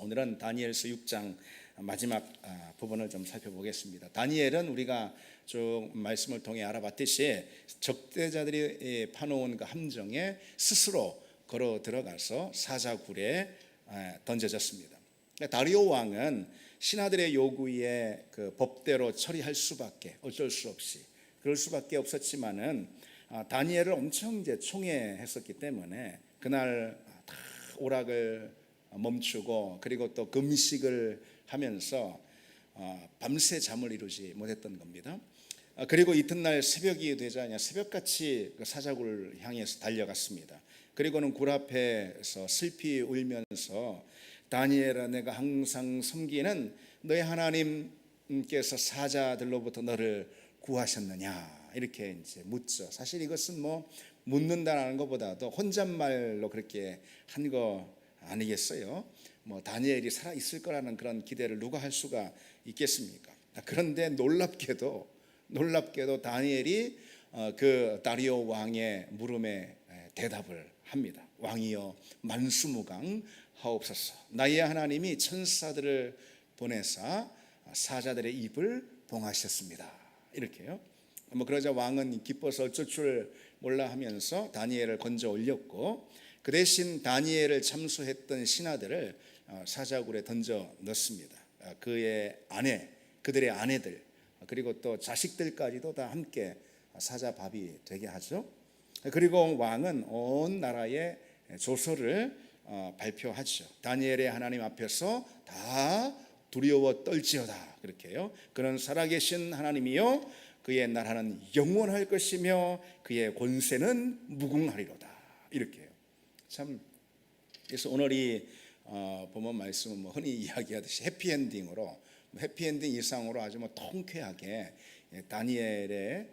오늘은 다니엘서 6장 마지막 부분을 좀 살펴보겠습니다. 다니엘은 우리가 쭉 말씀을 통해 알아봤듯이 적대자들이 파놓은 그 함정에 스스로 걸어 들어가서 사자굴에 던져졌습니다. 다리오 왕은 신하들의 요구에 그 법대로 처리할 수밖에, 어쩔 수 없이 그럴 수밖에 없었지만은 다니엘을 엄청 이제 총애했었기 때문에 그날 다 오락을 멈추고 그리고 또 금식을 하면서 밤새 잠을 이루지 못했던 겁니다. 그리고 이튿날 새벽이 되자 새벽같이 그 사자굴을 향해서 달려갔습니다. 그리고는 굴 앞에서 슬피 울면서 다니엘아, 내가 항상 섬기는 너의 하나님께서 사자들로부터 너를 구하셨느냐 이렇게 이제 묻죠. 사실 이것은 뭐 묻는다는 것보다도 혼잣말로 그렇게 한 거 아니겠어요? 뭐 다니엘이 살아 있을 거라는 그런 기대를 누가 할 수가 있겠습니까? 그런데 놀랍게도 다니엘이 그 다리오 왕의 물음에 대답을 합니다. 왕이여 만수무강 하옵소서. 나의 하나님이 천사들을 보내사 사자들의 입을 봉하셨습니다. 이렇게요. 뭐 그러자 왕은 기뻐서 어쩔 줄 몰라 하면서 다니엘을 건져 올렸고 그 대신 다니엘을 참수했던 신하들을 사자굴에 던져 넣습니다. 그의 아내, 그들의 아내들 그리고 또 자식들까지도 다 함께 사자밥이 되게 하죠. 그리고 왕은 온 나라에 조서를 발표하죠. 다니엘의 하나님 앞에서 다 두려워 떨지어다 그렇게요. 그는 살아계신 하나님이요 그의 나라는 영원할 것이며 그의 권세는 무궁하리로다 이렇게요. 참 그래서 오늘 이 본문 말씀은 뭐 흔히 이야기하듯이 해피엔딩으로 해피엔딩 이상으로 아주 뭐 통쾌하게 다니엘의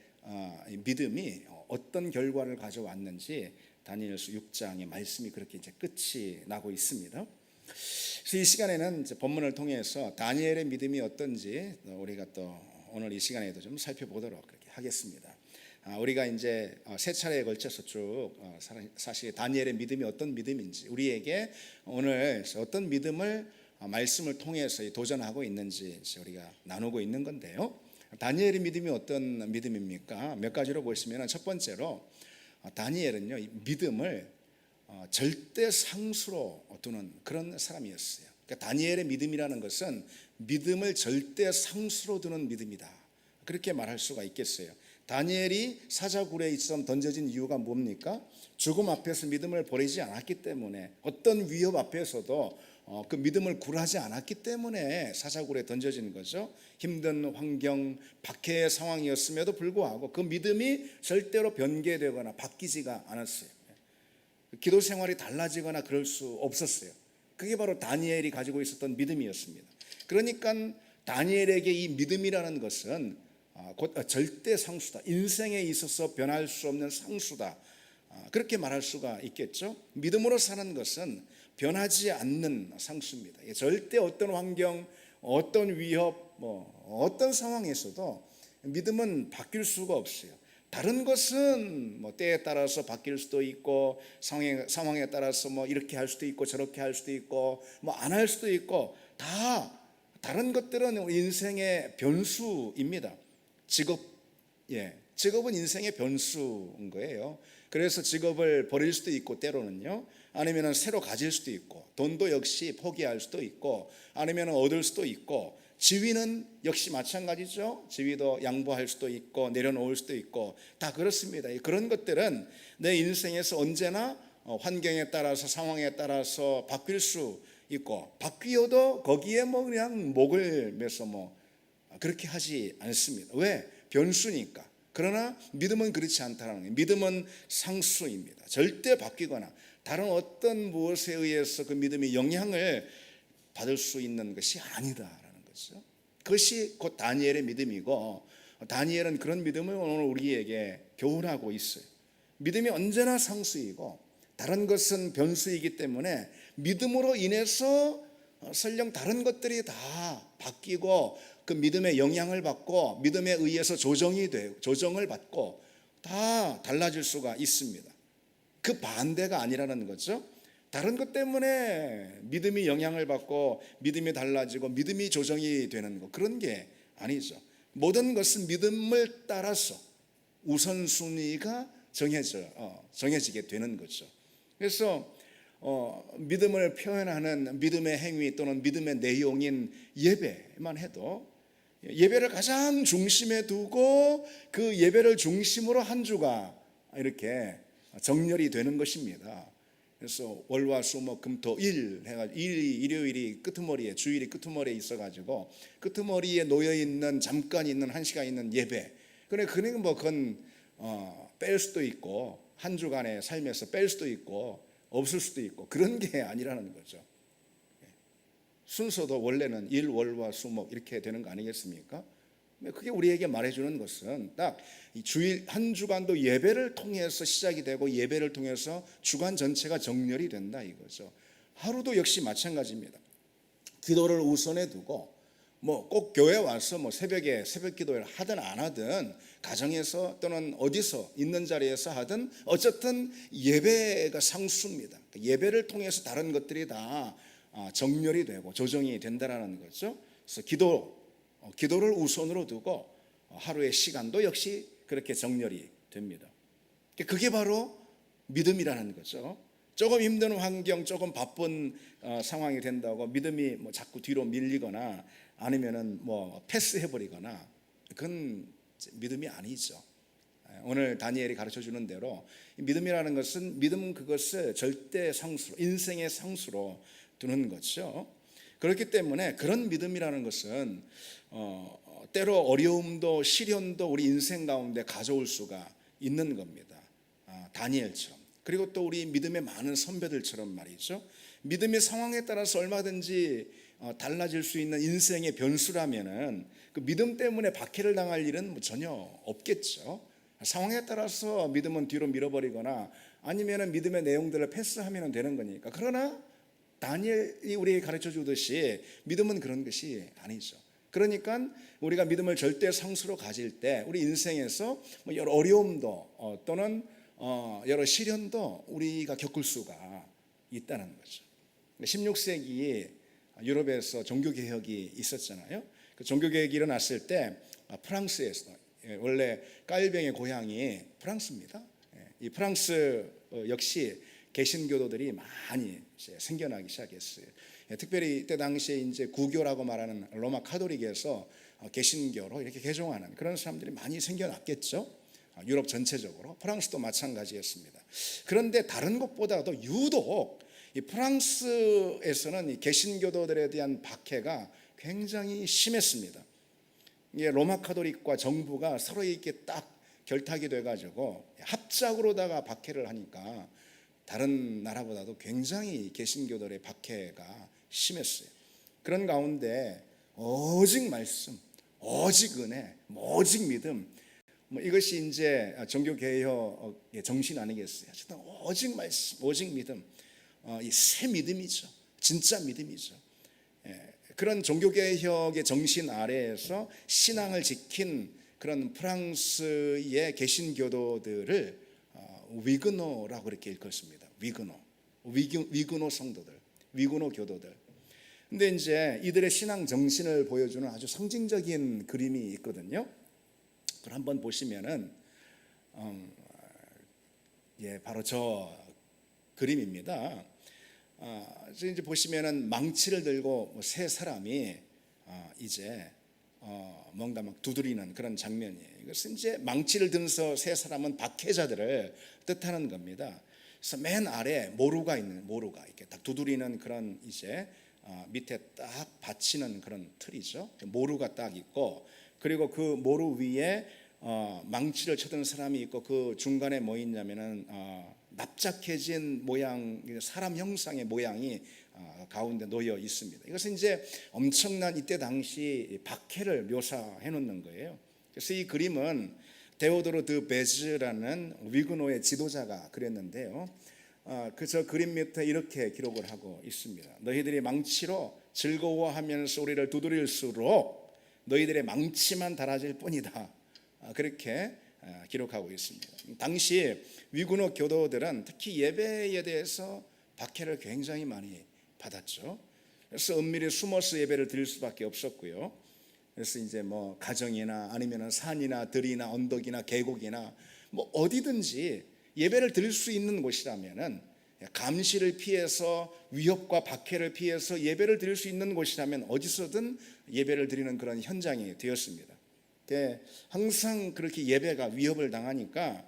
믿음이 어떤 결과를 가져왔는지 다니엘서 6장의 말씀이 그렇게 이제 끝이 나고 있습니다. 그래서 이 시간에는 이제 본문을 통해서 다니엘의 믿음이 어떤지 우리가 또 오늘 이 시간에도 좀 살펴보도록 그렇게 하겠습니다. 우리가 이제 세 차례에 걸쳐서 쭉 사실 다니엘의 믿음이 어떤 믿음인지 우리에게 오늘 어떤 믿음을 말씀을 통해서 도전하고 있는지 우리가 나누고 있는 건데요. 다니엘의 믿음이 어떤 믿음입니까? 몇 가지로 보시면 첫 번째로 다니엘은요 믿음을 절대 상수로 두는 그런 사람이었어요. 그러니까 다니엘의 믿음이라는 것은 믿음을 절대 상수로 두는 믿음이다. 그렇게 말할 수가 있겠어요. 다니엘이 사자굴에 있어 던져진 이유가 뭡니까? 죽음 앞에서 믿음을 버리지 않았기 때문에 어떤 위협 앞에서도 그 믿음을 굴하지 않았기 때문에 사자굴에 던져진 거죠. 힘든 환경, 박해의 상황이었음에도 불구하고 그 믿음이 절대로 변개되거나 바뀌지가 않았어요. 기도 생활이 달라지거나 그럴 수 없었어요. 그게 바로 다니엘이 가지고 있었던 믿음이었습니다. 그러니까 다니엘에게 이 믿음이라는 것은 곧 절대 상수다. 인생에 있어서 변할 수 없는 상수다. 그렇게 말할 수가 있겠죠. 믿음으로 사는 것은 변하지 않는 상수입니다. 절대 어떤 환경, 어떤 위협, 어떤 상황에서도 믿음은 바뀔 수가 없어요. 다른 것은 때에 따라서 바뀔 수도 있고 상황에 따라서 이렇게 할 수도 있고 저렇게 할 수도 있고 안 할 수도 있고 다 다른 것들은 인생의 변수입니다. 직업은 인생의 변수인 거예요. 그래서 직업을 버릴 수도 있고 때로는요. 아니면 새로 가질 수도 있고 돈도 역시 포기할 수도 있고 아니면 얻을 수도 있고 지위는 역시 마찬가지죠. 지위도 양보할 수도 있고 내려놓을 수도 있고 다 그렇습니다. 그런 것들은 내 인생에서 언제나 환경에 따라서 상황에 따라서 바뀔 수 있고 바뀌어도 거기에 그냥 목을 매서 그렇게 하지 않습니다. 왜? 변수니까. 그러나 믿음은 그렇지 않다는 거예요. 믿음은 상수입니다. 절대 바뀌거나 다른 어떤 무엇에 의해서 그 믿음이 영향을 받을 수 있는 것이 아니다라는 거죠. 그것이 곧 다니엘의 믿음이고 다니엘은 그런 믿음을 오늘 우리에게 교훈하고 있어요. 믿음이 언제나 상수이고 다른 것은 변수이기 때문에 믿음으로 인해서 설령 다른 것들이 다 바뀌고 그 믿음의 영향을 받고 믿음에 의해서 조정을 받고 다 달라질 수가 있습니다. 그 반대가 아니라는 거죠. 다른 것 때문에 믿음이 영향을 받고 믿음이 달라지고 믿음이 조정이 되는 거, 그런 게 아니죠. 모든 것은 믿음을 따라서 우선순위가 정해지게 되는 거죠. 그래서 믿음을 표현하는 믿음의 행위 또는 믿음의 내용인 예배만 해도 예배를 가장 중심에 두고 그 예배를 중심으로 한 주가 이렇게 정렬이 되는 것입니다. 그래서 월화수목금토일 해가지고 일요일이 끄트머리에, 주일이 끄트머리에 있어가지고 끄트머리에 놓여 있는 잠깐 있는 1시간 있는 예배. 그러니까 뭐 그건 뺄 수도 있고 한 주간의 삶에서 뺄 수도 있고 없을 수도 있고 그런 게 아니라는 거죠. 순서도 원래는 일, 월화, 수목 이렇게 되는 거 아니겠습니까? 그게 우리에게 말해주는 것은 딱 이 주일 한 주간도 예배를 통해서 시작이 되고 예배를 통해서 주간 전체가 정렬이 된다 이거죠. 하루도 역시 마찬가지입니다. 기도를 우선에 두고 뭐 꼭 교회 와서 뭐 새벽에 새벽 기도를 하든 안 하든 가정에서 또는 어디서 있는 자리에서 하든 어쨌든 예배가 상수입니다. 예배를 통해서 다른 것들이 다 정렬이 되고 조정이 된다라는 거죠. 그래서 기도를 우선으로 두고 하루의 시간도 역시 그렇게 정렬이 됩니다. 그게 바로 믿음이라는 거죠. 조금 힘든 환경, 조금 바쁜 상황이 된다고 믿음이 뭐 자꾸 뒤로 밀리거나 아니면은 뭐 패스해버리거나 그건 믿음이 아니죠. 오늘 다니엘이 가르쳐 주는 대로 믿음이라는 것은 믿음 그것을 절대 상수로, 인생의 상수로 두는 거죠. 그렇기 때문에 그런 믿음이라는 것은 때로 어려움도 시련도 우리 인생 가운데 가져올 수가 있는 겁니다. 다니엘처럼. 그리고 또 우리 믿음의 많은 선배들처럼 말이죠. 믿음의 상황에 따라서 얼마든지 달라질 수 있는 인생의 변수라면은 그 믿음 때문에 박해를 당할 일은 전혀 없겠죠. 상황에 따라서 믿음은 뒤로 밀어버리거나 아니면은 믿음의 내용들을 패스하면 되는 거니까. 그러나 다니엘이 우리에게 가르쳐 주듯이 믿음은 그런 것이 아니죠. 그러니까 우리가 믿음을 절대 상수로 가질 때 우리 인생에서 여러 어려움도 또는 여러 시련도 우리가 겪을 수가 있다는 거죠. 16세기에 유럽에서 종교개혁이 있었잖아요. 그 종교개혁이 일어났을 때 프랑스에서, 원래 까일뱅의 고향이 프랑스입니다. 이 프랑스 역시 개신교도들이 많이 이제 생겨나기 시작했어요. 특별히 이때 당시에 이제 구교라고 말하는 로마 카톨릭에서 개신교로 이렇게 개종하는 그런 사람들이 많이 생겨났겠죠. 유럽 전체적으로, 프랑스도 마찬가지였습니다. 그런데 다른 곳보다도 유독 이 프랑스에서는 이 개신교도들에 대한 박해가 굉장히 심했습니다. 이게 로마 카톨릭과 정부가 서로 이렇게 딱 결탁이 돼가지고 합작으로다가 박해를 하니까 다른 나라보다도 굉장히 개신교들의 박해가 심했어요. 그런 가운데 오직 말씀, 오직 은혜, 오직 믿음, 이것이 이제 종교개혁의 정신 아니겠어요? 오직 말씀, 오직 믿음, 이 새 믿음이죠. 진짜 믿음이죠. 그런 종교개혁의 정신 아래에서 신앙을 지킨 그런 프랑스의 개신교도들을 위그노라고 이렇게 일컫습니다. 위그노 성도들, 위그노 교도들. 근데 이제 이들의 신앙 정신을 보여주는 아주 상징적인 그림이 있거든요. 그걸 한번 보시면은 바로 저 그림입니다. 이제 보시면은 망치를 들고 세 사람이 이제 뭔가 막 두드리는 그런 장면이에요. 이것은 이제 망치를 들면서 세 사람은 박해자들을 뜻하는 겁니다. 그래서 맨 아래 모루가 이렇게 딱 두드리는 그런 이제 밑에 딱 받치는 그런 틀이죠. 모루가 딱 있고, 그리고 그 모루 위에 망치를 쳐든 사람이 있고, 그 중간에 뭐 있냐면은 납작해진 모양, 사람 형상의 모양이 가운데 놓여 있습니다. 이것은 이제 엄청난 이때 당시 박해를 묘사해 놓는 거예요. 그래서 이 그림은 데오도르 드 베즈라는 위그노의 지도자가 그렸는데요. 저 그림 밑에 이렇게 기록을 하고 있습니다. 너희들이 망치로 즐거워하면서 우리를 두드릴수록 너희들의 망치만 달아질 뿐이다. 그렇게 기록하고 있습니다. 당시 위그노 교도들은 특히 예배에 대해서 박해를 굉장히 많이 받았죠. 그래서 은밀히 숨어서 예배를 드릴 수밖에 없었고요. 그래서 이제 뭐 가정이나 아니면은 산이나 들이나 언덕이나 계곡이나 뭐 어디든지 예배를 드릴 수 있는 곳이라면은, 감시를 피해서 위협과 박해를 피해서 예배를 드릴 수 있는 곳이라면 어디서든 예배를 드리는 그런 현장이 되었습니다. 항상 그렇게 예배가 위협을 당하니까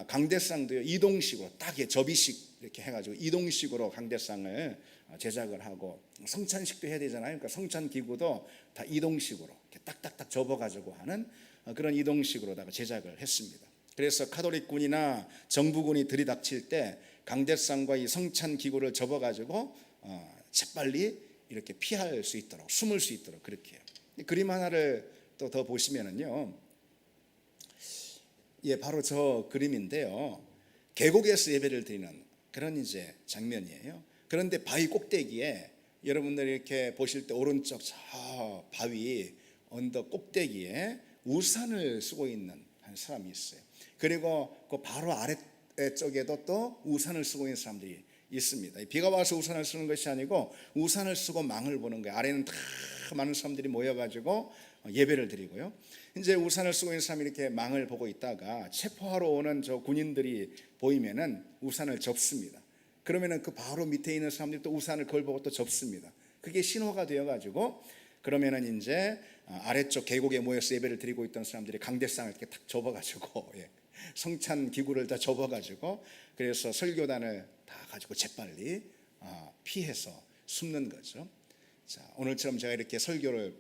강대상도요, 이동식으로 딱 접이식 이렇게 해가지고 이동식으로 강대상을 제작을 하고, 성찬식도 해야 되잖아요. 그러니까 성찬 기구도 다 이동식으로 이렇게 딱딱딱 접어가지고 하는 그런 이동식으로다가 제작을 했습니다. 그래서 카톨릭군이나 정부군이 들이닥칠 때 강대상과 이 성찬 기구를 접어가지고 재빨리 이렇게 피할 수 있도록, 숨을 수 있도록 그렇게 해요. 그림 하나를 또 더 보시면은요, 바로 저 그림인데요. 계곡에서 예배를 드리는 그런 이제 장면이에요. 그런데 바위 꼭대기에, 여러분들이 이렇게 보실 때 오른쪽 저 바위 언덕 꼭대기에 우산을 쓰고 있는 한 사람이 있어요. 그리고 그 바로 아래쪽에도 또 우산을 쓰고 있는 사람들이 있습니다. 비가 와서 우산을 쓰는 것이 아니고 우산을 쓰고 망을 보는 거예요. 아래는 다 많은 사람들이 모여가지고 예배를 드리고요. 이제 우산을 쓰고 있는 사람이 이렇게 망을 보고 있다가 체포하러 오는 저 군인들이 보이면은 우산을 접습니다. 그러면은 그 바로 밑에 있는 사람들이 또 우산을 그걸 보고 또 접습니다. 그게 신호가 되어가지고, 그러면은 이제 아래쪽 계곡에 모여서 예배를 드리고 있던 사람들이 강대상을 이렇게 탁 접어가지고 성찬 기구를 다 접어가지고, 그래서 설교단을 다 가지고 재빨리 피해서 숨는 거죠. 자, 오늘처럼 제가 이렇게 설교자가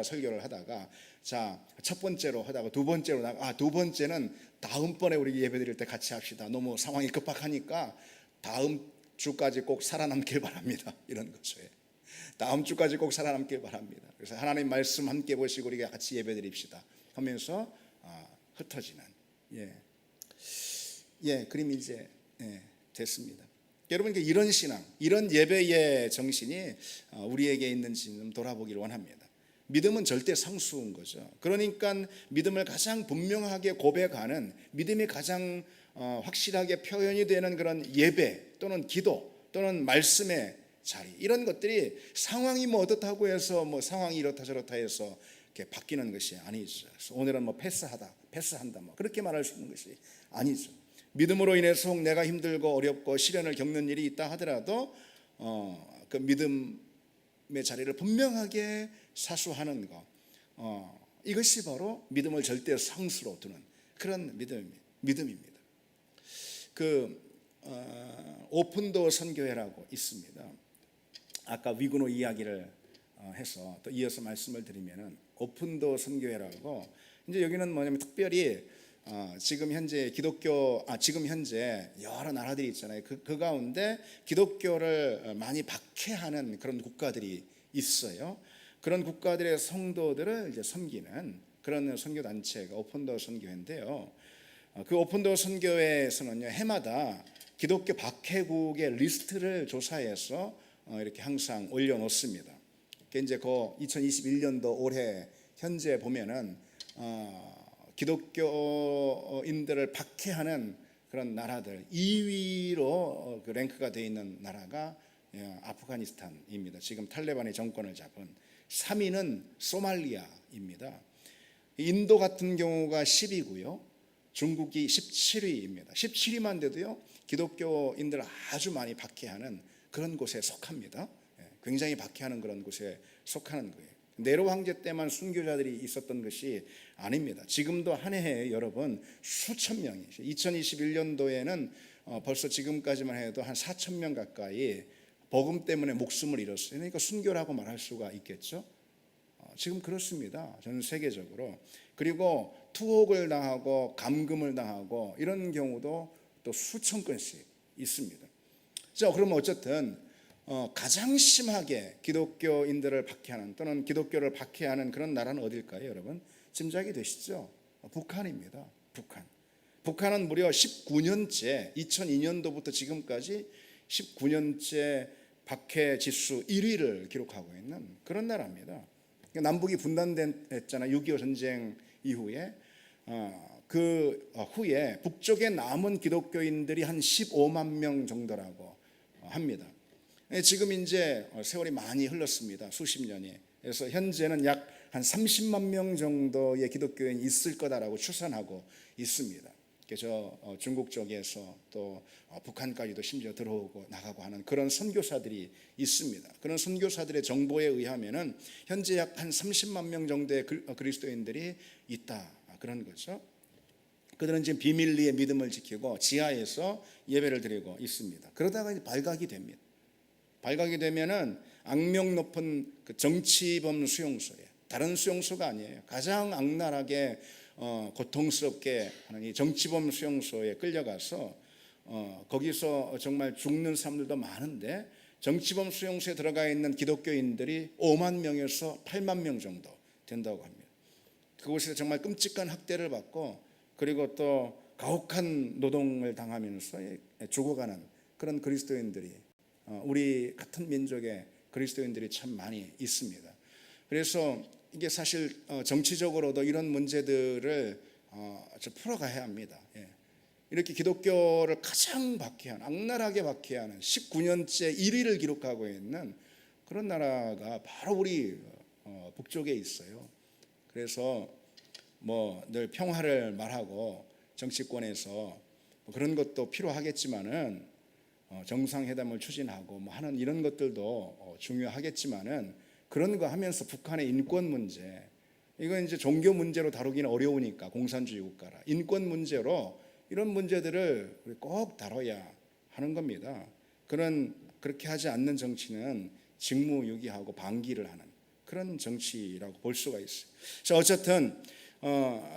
설교를 하다가, 자, 첫 번째로 하다가 두 번째로 두 번째는 다음번에 우리 예배드릴 때 같이 합시다. 너무 상황이 급박하니까 다음 주까지 꼭 살아남길 바랍니다. 이런 거죠. 다음 주까지 꼭 살아남길 바랍니다. 그래서 하나님 말씀 함께 보시고 우리가 같이 예배드립시다 하면서 흩어지는 그림이 이제 됐습니다. 여러분, 이런 신앙, 이런 예배의 정신이 우리에게 있는지 좀 돌아보기를 원합니다. 믿음은 절대 상수인 거죠. 그러니까 믿음을 가장 분명하게 고백하는, 믿음이 가장 확실하게 표현이 되는 그런 예배 또는 기도 또는 말씀의 자리, 이런 것들이 상황이 뭐 어떻다고 해서 뭐 상황이 이렇다 저렇다 해서 이렇게 바뀌는 것이 아니죠. 오늘은 뭐 패스한다 뭐 그렇게 말할 수 있는 것이 아니죠. 믿음으로 인해서 혹 내가 힘들고 어렵고 시련을 겪는 일이 있다 하더라도 그 믿음의 자리를 분명하게 사수하는 것, 이것이 바로 믿음을 절대 상수로 두는 그런 믿음입니다. 오픈도어 선교회라고 있습니다. 아까 위근호 이야기를 해서 또 이어서 말씀을 드리면은, 오픈도어 선교회라고, 이제 여기는 뭐냐면 특별히 지금 현재 지금 현재 여러 나라들이 있잖아요. 그 가운데 기독교를 많이 박해하는 그런 국가들이 있어요. 그런 국가들의 성도들을 이제 섬기는 그런 선교 단체가 오픈도어 선교회인데요. 그 오픈도어 선교회에서는요, 해마다 기독교 박해국의 리스트를 조사해서 이렇게 항상 올려놓습니다. 이제 그 2021년도 올해 현재 보면은 기독교인들을 박해하는 그런 나라들 2위로 그 랭크가 되어 있는 나라가 아프가니스탄입니다. 지금 탈레반이 정권을 잡은. 3위는 소말리아입니다. 인도 같은 경우가 10위고요. 중국이 17위입니다. 17위만 돼도요, 기독교인들을 아주 많이 박해하는 그런 곳에 속합니다. 굉장히 박해하는 그런 곳에 속하는 거예요. 네로 황제 때만 순교자들이 있었던 것이 아닙니다. 지금도 한 해에 여러분 수천 명이, 2021년도에는 벌써 지금까지만 해도 한 4천 명 가까이 복음 때문에 목숨을 잃었어요. 그러니까 순교라고 말할 수가 있겠죠. 지금 그렇습니다. 전 세계적으로. 그리고 투옥을 당하고 감금을 당하고 이런 경우도 또 수천 건씩 있습니다. 자, 그러면 어쨌든 가장 심하게 기독교인들을 박해하는 또는 기독교를 박해하는 그런 나라는 어딜까요, 여러분? 짐작이 되시죠? 북한입니다. 북한은 무려 19년째, 2002년도부터 지금까지 19년째 박해 지수 1위를 기록하고 있는 그런 나라입니다. 남북이 분단됐잖아요. 6.25 전쟁 이후에 그 후에 북쪽에 남은 기독교인들이 한 15만 명 정도라고 합니다. 지금 이제 세월이 많이 흘렀습니다. 수십 년이. 그래서 현재는 약 한 30만 명 정도의 기독교인이 있을 거다라고 추산하고 있습니다. 그래서 중국 쪽에서 또 북한까지도 심지어 들어오고 나가고 하는 그런 선교사들이 있습니다. 그런 선교사들의 정보에 의하면은 현재 약 한 30만 명 정도의 그리스도인들이 있다, 그런 거죠. 그들은 지금 비밀리에 믿음을 지키고 지하에서 예배를 드리고 있습니다. 그러다가 이제 발각이 됩니다. 발각이 되면은 악명 높은 그 정치범 수용소에, 다른 수용소가 아니에요, 가장 악랄하게 고통스럽게 하는 이 정치범 수용소에 끌려가서 거기서 정말 죽는 사람들도 많은데, 정치범 수용소에 들어가 있는 기독교인들이 5만 명에서 8만 명 정도 된다고 합니다. 그곳에서 정말 끔찍한 학대를 받고, 그리고 또 가혹한 노동을 당하면서 죽어가는 그런 그리스도인들이, 우리 같은 민족의 그리스도인들이 참 많이 있습니다. 그래서 이게 사실 정치적으로도 이런 문제들을 풀어가야 합니다. 이렇게 기독교를 가장 박해하는, 악랄하게 박해하는 19년째 1위를 기록하고 있는 그런 나라가 바로 우리 북쪽에 있어요. 그래서 뭐 늘 평화를 말하고 정치권에서 그런 것도 필요하겠지만은 정상회담을 추진하고 뭐 하는 이런 것들도 중요하겠지만은, 그런 거 하면서 북한의 인권 문제, 이건 이제 종교 문제로 다루기는 어려우니까, 공산주의 국가라 인권 문제로 이런 문제들을 우리 꼭 다뤄야 하는 겁니다. 그렇게 하지 않는 정치는 직무유기하고 방기를 하는 그런 정치라고 볼 수가 있어요. 자, 어쨌든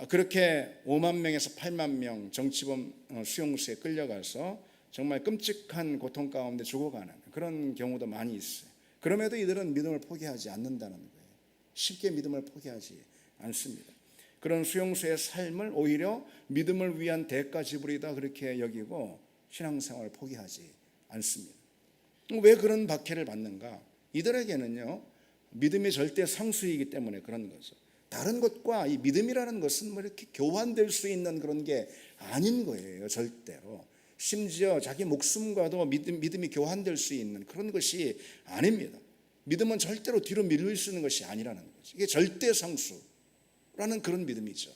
그렇게 5만 명에서 8만 명 정치범 수용소에 끌려가서 정말 끔찍한 고통 가운데 죽어가는 그런 경우도 많이 있어요. 그럼에도 이들은 믿음을 포기하지 않는다는 거예요. 쉽게 믿음을 포기하지 않습니다. 그런 수용소의 삶을 오히려 믿음을 위한 대가 지불이다, 그렇게 여기고 신앙생활을 포기하지 않습니다. 왜 그런 박해를 받는가? 이들에게는요, 믿음이 절대 상수이기 때문에 그런 거죠. 다른 것과 이 믿음이라는 것은 뭐 이렇게 교환될 수 있는 그런 게 아닌 거예요, 절대로. 심지어 자기 목숨과도 믿음이 교환될 수 있는 그런 것이 아닙니다. 믿음은 절대로 뒤로 밀릴 수 있는 것이 아니라는 거죠. 이게 절대 상수라는 그런 믿음이죠.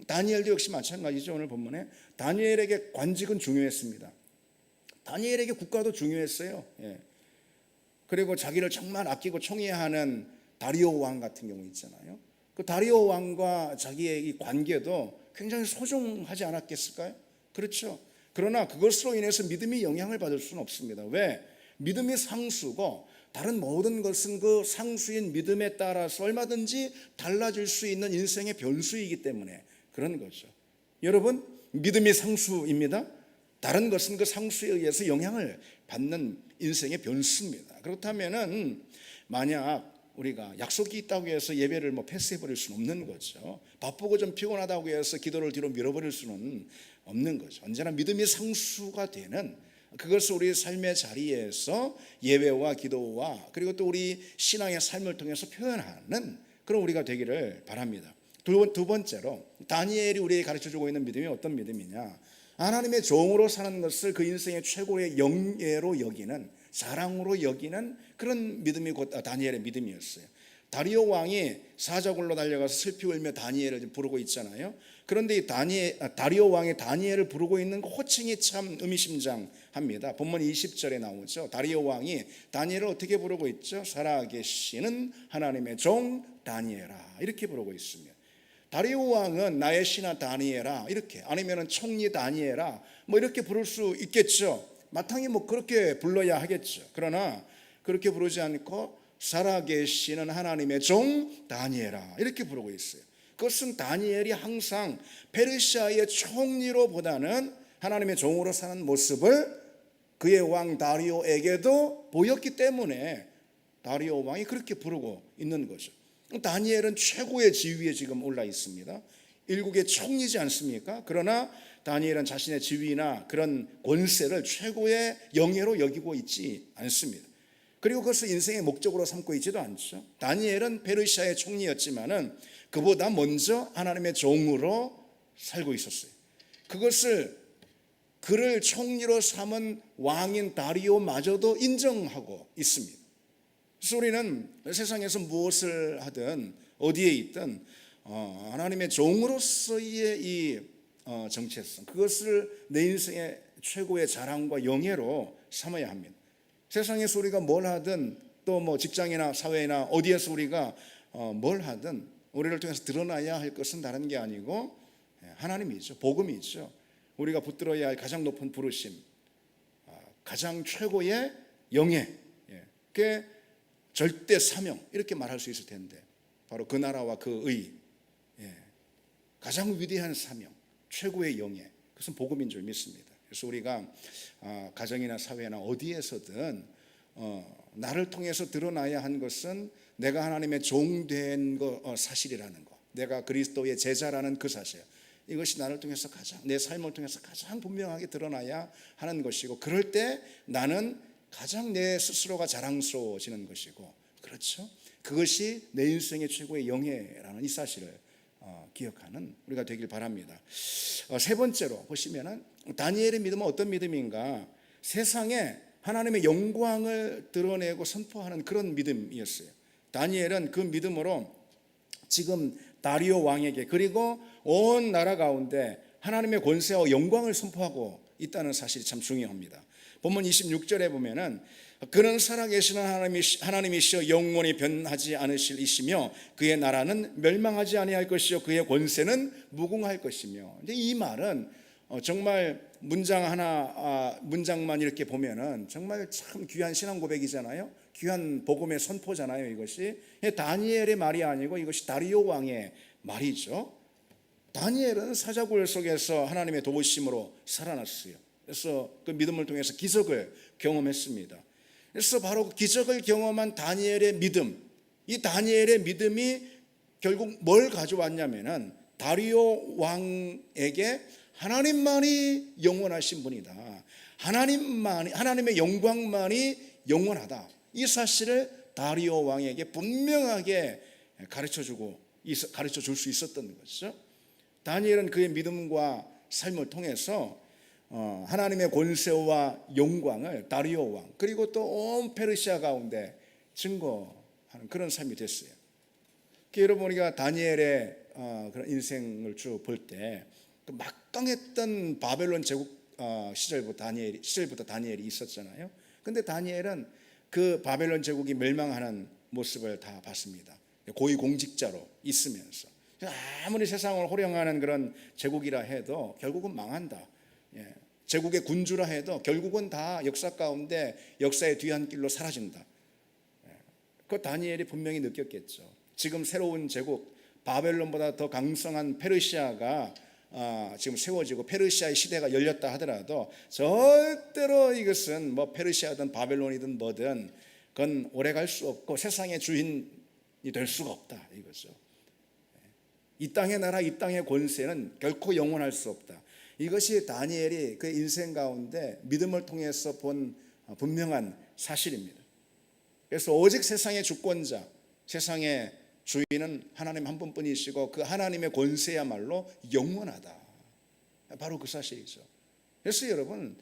다니엘도 역시 마찬가지죠. 오늘 본문에 다니엘에게 관직은 중요했습니다. 다니엘에게 국가도 중요했어요. 그리고 자기를 정말 아끼고 총애하는 다리오 왕 같은 경우 있잖아요. 그 다리오 왕과 자기의 이 관계도 굉장히 소중하지 않았겠을까요? 그렇죠. 그러나 그것으로 인해서 믿음이 영향을 받을 수는 없습니다. 왜? 믿음이 상수고 다른 모든 것은 그 상수인 믿음에 따라서 얼마든지 달라질 수 있는 인생의 변수이기 때문에 그런 거죠. 여러분, 믿음이 상수입니다. 다른 것은 그 상수에 의해서 영향을 받는 인생의 변수입니다. 그렇다면은 만약 우리가 약속이 있다고 해서 예배를 패스해버릴 수는 없는 거죠. 바쁘고 좀 피곤하다고 해서 기도를 뒤로 밀어버릴 수는 없는 거죠. 언제나 믿음이 상수가 되는, 그것을 우리 삶의 자리에서 예배와 기도와 그리고 또 우리 신앙의 삶을 통해서 표현하는 그런 우리가 되기를 바랍니다. 두 번째로 다니엘이 우리에게 가르쳐주고 있는 믿음이 어떤 믿음이냐, 하나님의 종으로 사는 것을 그 인생의 최고의 영예로 여기는, 사랑으로 여기는 그런 믿음이 곧 다니엘의 믿음이었어요. 다리오 왕이 사자굴로 달려가서 슬피 울며 다니엘을 부르고 있잖아요. 그런데 다리오 왕이 다니엘을 부르고 있는 그 호칭이 참 의미심장합니다. 본문 20절에 나오죠. 다리오 왕이 다니엘을 어떻게 부르고 있죠? 살아계시는 하나님의 종 다니엘아, 이렇게 부르고 있습니다. 다리오 왕은 나의 신하 다니엘아, 이렇게, 아니면은 총리 다니엘아, 이렇게 부를 수 있겠죠. 마땅히 그렇게 불러야 하겠죠. 그러나 그렇게 부르지 않고 살아계시는 하나님의 종 다니엘아, 이렇게 부르고 있어요. 그것은 다니엘이 항상 페르시아의 총리로보다는 하나님의 종으로 사는 모습을 그의 왕 다리오에게도 보였기 때문에 다리오 왕이 그렇게 부르고 있는 거죠. 다니엘은 최고의 지위에 지금 올라 있습니다. 일국의 총리지 않습니까? 그러나 다니엘은 자신의 지위나 그런 권세를 최고의 영예로 여기고 있지 않습니다. 그리고 그것을 인생의 목적으로 삼고 있지도 않죠. 다니엘은 페르시아의 총리였지만은 그보다 먼저 하나님의 종으로 살고 있었어요. 그를 총리로 삼은 왕인 다리오마저도 인정하고 있습니다. 그래서 우리는 세상에서 무엇을 하든 어디에 있든 하나님의 종으로서의 이 정체성, 그것을 내 인생의 최고의 자랑과 영예로 삼아야 합니다. 세상에서 우리가 뭘 하든 또 뭐 직장이나 사회나 어디에서 우리가 뭘 하든 우리를 통해서 드러나야 할 것은 다른 게 아니고 하나님이죠. 복음이죠. 우리가 붙들어야 할 가장 높은 부르심, 가장 최고의 영예, 그게 절대 사명, 이렇게 말할 수 있을 텐데 바로 그 나라와 그 의, 가장 위대한 사명, 최고의 영예, 그것은 복음인 줄 믿습니다. 그래서 우리가 가정이나 사회나 어디에서든 나를 통해서 드러나야 한 것은 내가 하나님의 종된 사실이라는 것, 내가 그리스도의 제자라는 그 사실, 이것이 나를 통해서 내 삶을 통해서 가장 분명하게 드러나야 하는 것이고, 그럴 때 나는 가장 내 스스로가 자랑스러워지는 것이고, 그렇죠? 그것이 내 인생의 최고의 영예라는 이 사실을 기억하는 우리가 되길 바랍니다. 세 번째로 보시면은 다니엘의 믿음은 어떤 믿음인가? 세상에 하나님의 영광을 드러내고 선포하는 그런 믿음이었어요. 다니엘은 그 믿음으로 지금 다리오 왕에게 그리고 온 나라 가운데 하나님의 권세와 영광을 선포하고 있다는 사실이 참 중요합니다. 본문 26절에 보면은 그는 살아계시는 하나님이시여 영원히 변하지 않으실 이시며 그의 나라는 멸망하지 아니할 것이요 그의 권세는 무궁할 것이며, 이제 이 말은 정말 문장만 이렇게 보면은 정말 참 귀한 신앙 고백이잖아요. 귀한 복음의 선포잖아요. 이것이 다니엘의 말이 아니고 이것이 다리오 왕의 말이죠. 다니엘은 사자굴 속에서 하나님의 도우심으로 살아났어요. 그래서 그 믿음을 통해서 기적을 경험했습니다. 그래서 바로 그 기적을 경험한 다니엘의 믿음, 이 다니엘의 믿음이 결국 뭘 가져왔냐면은 다리오 왕에게 하나님만이 영원하신 분이다, 하나님의 영광만이 영원하다, 이 사실을 다리오 왕에게 분명하게 가르쳐 줄 수 있었던 것이죠. 다니엘은 그의 믿음과 삶을 통해서 하나님의 권세와 영광을 다리오 왕 그리고 또 온 페르시아 가운데 증거하는 그런 삶이 됐어요. 여러분, 우리가 다니엘의 그런 인생을 쭉 볼 때 그 막강했던 바벨론 제국 시절부터 다니엘이 있었잖아요. 근데 다니엘은 그 바벨론 제국이 멸망하는 모습을 다 봤습니다. 고위공직자로 있으면서 아무리 세상을 호령하는 그런 제국이라 해도 결국은 망한다. 제국의 군주라 해도 결국은 다 역사 가운데 역사의 뒤안길로 사라진다. 그 다니엘이 분명히 느꼈겠죠. 지금 새로운 제국 바벨론보다 더 강성한 페르시아가 지금 세워지고 페르시아의 시대가 열렸다 하더라도 절대로 이것은 뭐 페르시아든 바벨론이든 뭐든 그건 오래갈 수 없고 세상의 주인이 될 수가 없다, 이거죠. 이 땅의 나라, 이 땅의 권세는 결코 영원할 수 없다. 이것이 다니엘이 그 인생 가운데 믿음을 통해서 본 분명한 사실입니다. 그래서 오직 세상의 주권자, 세상의 주인은 하나님 한 분뿐이시고 그 하나님의 권세야말로 영원하다. 바로 그 사실이죠. 그래서 여러분,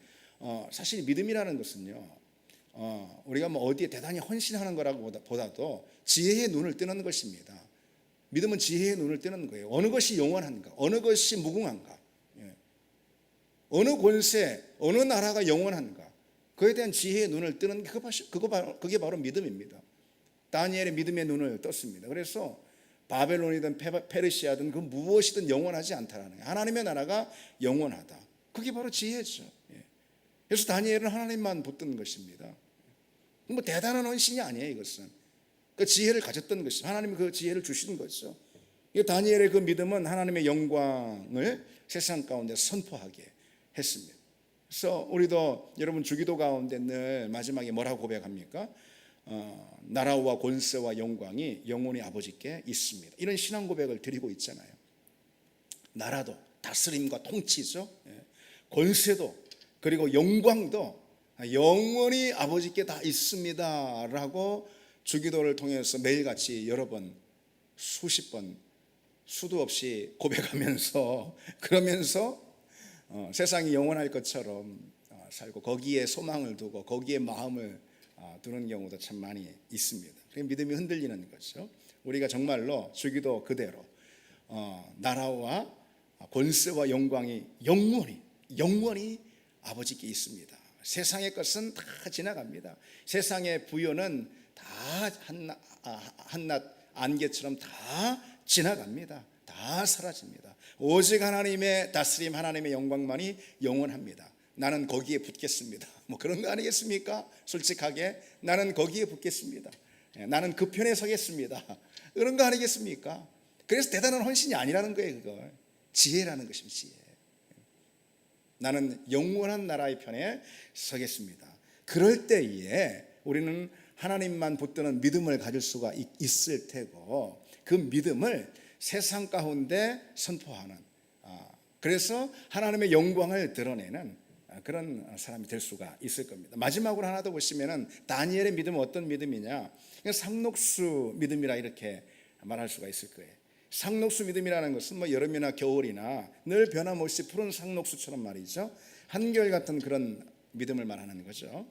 사실 믿음이라는 것은요, 우리가 뭐 어디에 대단히 헌신하는 거라고 보다도 지혜의 눈을 뜨는 것입니다. 믿음은 지혜의 눈을 뜨는 거예요. 어느 것이 영원한가, 어느 것이 무궁한가, 어느 권세, 어느 나라가 영원한가, 그에 대한 지혜의 눈을 뜨는 게 그게 바로 믿음입니다. 다니엘의 믿음의 눈을 떴습니다. 그래서 바벨론이든 페르시아든 그 무엇이든 영원하지 않다라는 거예요. 하나님의 나라가 영원하다. 그게 바로 지혜죠. 그래서 다니엘은 하나님만 붙든 것입니다. 뭐 대단한 헌신이 아니에요. 이것은 그 지혜를 가졌던 것이죠. 하나님이 그 지혜를 주신 거죠. 다니엘의 그 믿음은 하나님의 영광을 세상 가운데 선포하게 했습니다. 그래서 우리도 여러분 주기도 가운데 늘 마지막에 뭐라고 고백합니까? 나라와 권세와 영광이 영원히 아버지께 있습니다. 이런 신앙 고백을 드리고 있잖아요. 나라도 다스림과 통치죠. 권세도 그리고 영광도 영원히 아버지께 다 있습니다라고 주기도를 통해서 매일같이 여러 번 수십 번 수도 없이 고백하면서 그러면서 세상이 영원할 것처럼 살고 거기에 소망을 두고 거기에 마음을 두는 경우도 참 많이 있습니다. 그러니까 믿음이 흔들리는 거죠. 우리가 정말로 주기도 그대로 나라와 권세와 영광이 영원히 아버지께 있습니다. 세상의 것은 다 지나갑니다. 세상의 부여는 다 한낱 안개처럼 다 지나갑니다. 다 사라집니다. 오직 하나님의 다스림, 하나님의 영광만이 영원합니다. 나는 거기에 붙겠습니다. 뭐 그런 거 아니겠습니까? 솔직하게 나는 거기에 붙겠습니다. 나는 그 편에 서겠습니다. 그런 거 아니겠습니까? 그래서 대단한 헌신이 아니라는 거예요. 그걸 지혜라는 것입니다. 지혜. 나는 영원한 나라의 편에 서겠습니다. 그럴 때에 우리는 하나님만 붙드는 믿음을 가질 수가 있을 테고, 그 믿음을 세상 가운데 선포하는, 그래서 하나님의 영광을 드러내는 그런 사람이 될 수가 있을 겁니다. 마지막으로 하나 더 보시면은 다니엘의 믿음은 어떤 믿음이냐, 상록수 믿음이라 이렇게 말할 수가 있을 거예요. 상록수 믿음이라는 것은 뭐 여름이나 겨울이나 늘 변함없이 푸른 상록수처럼 말이죠, 한결같은 그런 믿음을 말하는 거죠.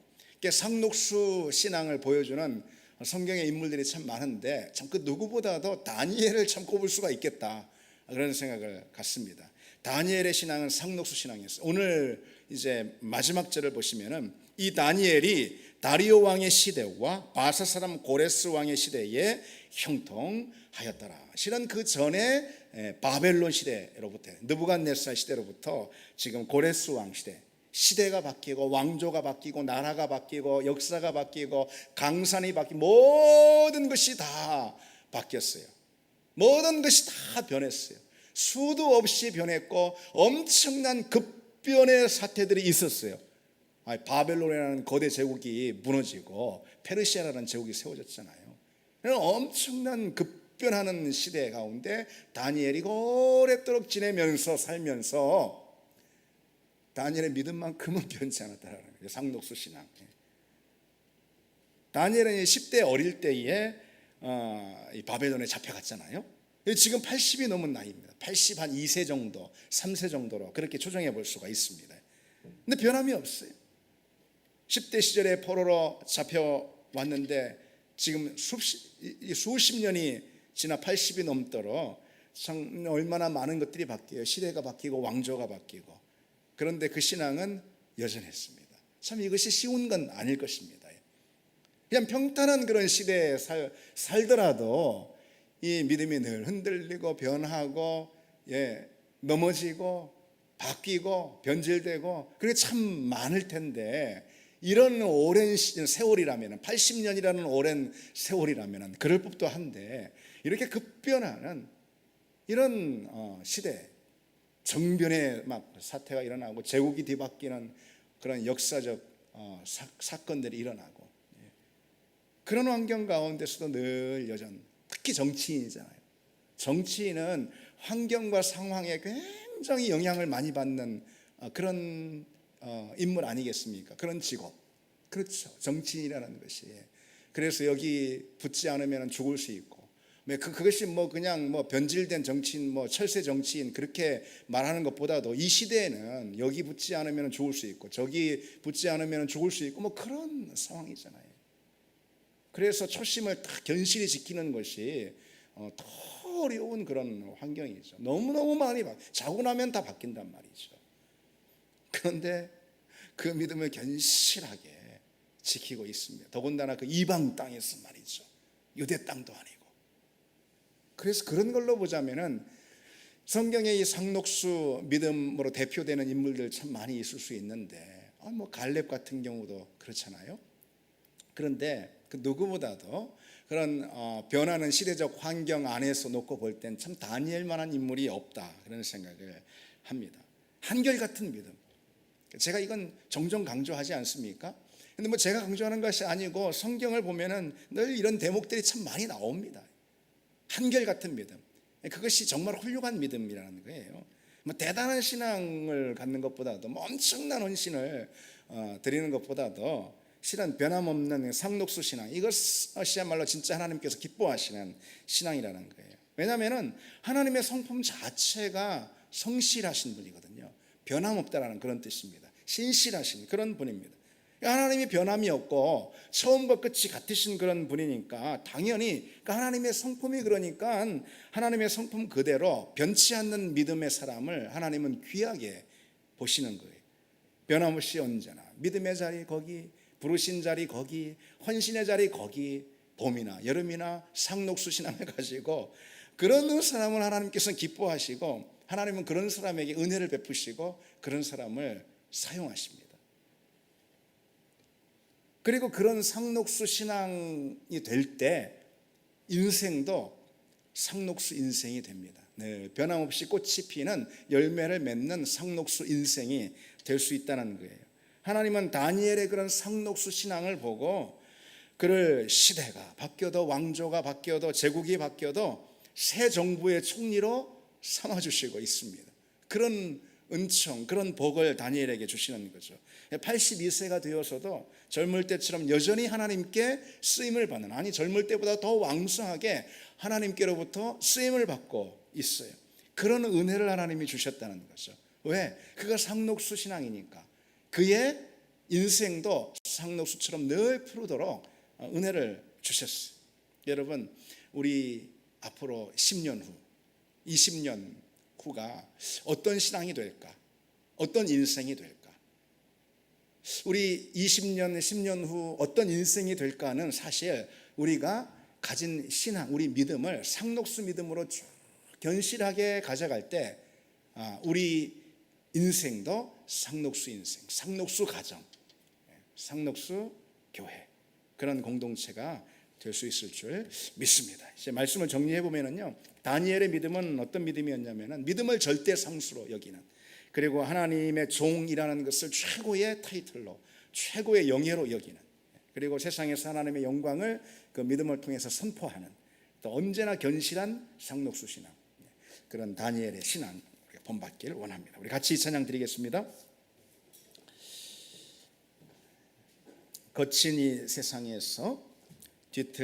상록수 신앙을 보여주는 성경의 인물들이 참 많은데 참 그 누구보다도 다니엘을 참 꼽을 수가 있겠다, 그런 생각을 갖습니다. 다니엘의 신앙은 상록수 신앙이었어요. 오늘 이제 마지막 절을 보시면은 이 다니엘이 다리오 왕의 시대와 바사 사람 고레스 왕의 시대에 형통하였더라. 실은 그 전에 바벨론 시대로부터, 느부갓네살 시대로부터 지금 고레스 왕 시대가 바뀌고 왕조가 바뀌고 나라가 바뀌고 역사가 바뀌고 강산이 바뀌고 모든 것이 다 바뀌었어요. 모든 것이 다 변했어요. 수도 없이 변했고 엄청난 급변의 사태들이 있었어요. 바벨론이라는 거대 제국이 무너지고 페르시아라는 제국이 세워졌잖아요. 엄청난 급변하는 시대 가운데 다니엘이 오랫도록 지내면서 살면서 다니엘의 믿음만큼은 변치 않았다라는 거예요. 상록수 신앙. 다니엘은 10대 어릴 때에 이 바벨론에 잡혀갔잖아요. 지금 80이 넘은 나이입니다. 80 한 2세 정도, 3세 정도로 그렇게 추정해 볼 수가 있습니다. 근데 변함이 없어요. 10대 시절에 포로로 잡혀왔는데 지금 수십 년이 지나 80이 넘도록 참 얼마나 많은 것들이 바뀌어요. 시대가 바뀌고 왕조가 바뀌고. 그런데 그 신앙은 여전했습니다. 참 이것이 쉬운 건 아닐 것입니다. 그냥 평탄한 그런 시대에 살더라도 이 믿음이 늘 흔들리고 변하고 넘어지고 바뀌고 변질되고 그게 참 많을 텐데, 이런 오랜 세월이라면, 80년이라는 오랜 세월이라면 그럴 법도 한데, 이렇게 급변하는 이런 시대, 정변의 막 사태가 일어나고 제국이 뒤바뀌는 그런 역사적 사건들이 일어나고, 그런 환경 가운데서도 늘 여전, 특히 정치인이잖아요. 정치인은 환경과 상황에 굉장히 영향을 많이 받는 그런 인물 아니겠습니까? 그런 직업. 그렇죠. 정치인이라는 것이. 그래서 여기 붙지 않으면 죽을 수 있고, 그것이 뭐 그냥 뭐 변질된 정치인, 뭐 철새 정치인 그렇게 말하는 것보다도 이 시대에는 여기 붙지 않으면 죽을 수 있고 저기 붙지 않으면 죽을 수 있고 뭐 그런 상황이잖아요. 그래서 초심을 딱 견실히 지키는 것이 더 어려운 그런 환경이죠. 너무너무 많이 자고 나면 다 바뀐단 말이죠. 그런데 그 믿음을 견실하게 지키고 있습니다. 더군다나 그 이방 땅에서 말이죠. 유대 땅도 아니고. 그래서 그런 걸로 보자면은 성경의 이 상록수 믿음으로 대표되는 인물들 참 많이 있을 수 있는데, 뭐 갈렙 같은 경우도 그렇잖아요. 그런데 그 누구보다도 그런 변하는 시대적 환경 안에서 놓고 볼 땐 참 다니엘만한 인물이 없다, 그런 생각을 합니다. 한결같은 믿음. 제가 이건 종종 강조하지 않습니까? 근데 뭐 제가 강조하는 것이 아니고 성경을 보면은 늘 이런 대목들이 참 많이 나옵니다. 한결같은 믿음. 그것이 정말 훌륭한 믿음이라는 거예요. 뭐 대단한 신앙을 갖는 것보다도, 뭐 엄청난 헌신을 드리는 것보다도 실은 변함없는 상록수 신앙, 이것이야말로 진짜 하나님께서 기뻐하시는 신앙이라는 거예요. 왜냐하면 하나님의 성품 자체가 성실하신 분이거든요. 변함없다라는 그런 뜻입니다. 신실하신 그런 분입니다. 하나님이 변함이 없고 처음과 끝이 같으신 그런 분이니까 당연히 하나님의 성품이 그러니까 하나님의 성품 그대로 변치 않는 믿음의 사람을 하나님은 귀하게 보시는 거예요. 변함없이 언제나 믿음의 자리 거기, 부르신 자리 거기, 헌신의 자리 거기, 봄이나 여름이나 상록수 신앙을 가지고 그런 사람을 하나님께서는 기뻐하시고 하나님은 그런 사람에게 은혜를 베푸시고 그런 사람을 사용하십니다. 그리고 그런 상록수 신앙이 될 때 인생도 상록수 인생이 됩니다. 네, 변함없이 꽃이 피는 열매를 맺는 상록수 인생이 될 수 있다는 거예요. 하나님은 다니엘의 그런 상록수 신앙을 보고 그를 시대가 바뀌어도 왕조가 바뀌어도 제국이 바뀌어도 새 정부의 총리로 삼아주시고 있습니다. 그런 은총, 그런 복을 다니엘에게 주시는 거죠. 82세가 되어서도 젊을 때처럼 여전히 하나님께 쓰임을 받는, 아니 젊을 때보다 더 왕성하게 하나님께로부터 쓰임을 받고 있어요. 그런 은혜를 하나님이 주셨다는 거죠. 왜? 그가 상록수 신앙이니까. 그의 인생도 상록수처럼 늘 푸르도록 은혜를 주셨어요. 여러분, 우리 앞으로 10년 후, 20년 후가 어떤 신앙이 될까? 어떤 인생이 될까? 우리 20년, 10년 후 어떤 인생이 될까는 사실 우리가 가진 신앙, 우리 믿음을 상록수 믿음으로 쭉 견실하게 가져갈 때 우리 인생도 상록수 인생, 상록수 가정, 상록수 교회, 그런 공동체가 될 수 있을 줄 믿습니다. 이제 말씀을 정리해 보면은요, 다니엘의 믿음은 어떤 믿음이었냐면은 믿음을 절대 상수로 여기는, 그리고 하나님의 종이라는 것을 최고의 타이틀로, 최고의 영예로 여기는, 그리고 세상에서 하나님의 영광을 그 믿음을 통해서 선포하는, 또 언제나 견실한 상록수 신앙, 그런 다니엘의 신앙 우리가 본받길 원합니다. 우리 같이 찬양 드리겠습니다. 거친 이 세상에서 뒤틀